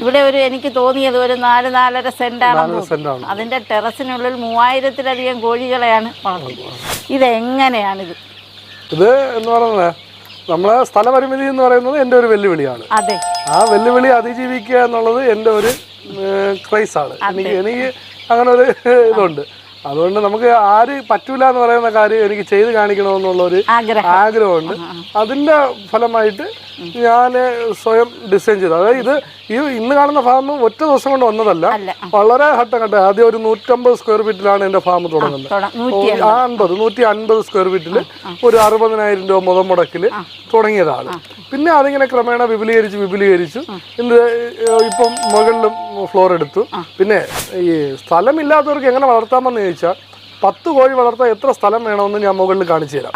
ഇവിടെ എനിക്ക് തോന്നിയത് ഒരു 4-4.5 സെന്റാണ്. അതിന്റെ ടെറസിനുള്ളിൽ 3000-ത്തിലധികം കോഴികളെയാണ് വളർത്തുന്നത്. ഇതെങ്ങനെയാണിത്? ഇത് എന്ന് പറയുന്നത് നമ്മളെ സ്ഥലപരിമിതി എന്ന് പറയുന്നത് എൻ്റെ ഒരു വെല്ലുവിളിയാണ്. അതെ, ആ വെല്ലുവിളി അതിജീവിക്കുക എന്നുള്ളത് എൻ്റെ ഒരു ക്രൈസാണ്. എനിക്ക് അങ്ങനെ ഒരു ഇതുണ്ട്. അതുകൊണ്ട് നമുക്ക് ആര് പറ്റൂല എന്ന് പറയുന്ന കാര്യം എനിക്ക് ചെയ്ത് കാണിക്കണമെന്നുള്ളൊരു ആഗ്രഹമുണ്ട്. അതിൻ്റെ ഫലമായിട്ട് ഞാൻ സ്വയം ഡിസൈൻ ചെയ്തു. അതായത് ഇന്ന് കാണുന്ന ഫാം ഒറ്റ ദിവസം കൊണ്ട് വന്നതല്ല, വളരെ ഘട്ടം. ആദ്യം ഒരു 150 സ്ക്വയർ ഫീറ്റിലാണ് എൻ്റെ ഫാം തുടങ്ങുന്നത്. 150 സ്ക്വയർ ഫീറ്റിൽ ഒരു 60,000 രൂപ മുതൽ മുടക്കിൽ തുടങ്ങിയതാണ്. പിന്നെ അതിങ്ങനെ ക്രമേണ വിപുലീകരിച്ചു. ഇപ്പം മുകളിലും ഫ്ലോർ എടുത്തു. പിന്നെ ഈ സ്ഥലമില്ലാത്തവർക്ക് എങ്ങനെ വളർത്താമെന്ന് ചോദിച്ചാൽ 10 കോഴി വളർത്താൻ എത്ര സ്ഥലം വേണമെന്ന് ഞാൻ മുകളിൽ കാണിച്ചു തരാം.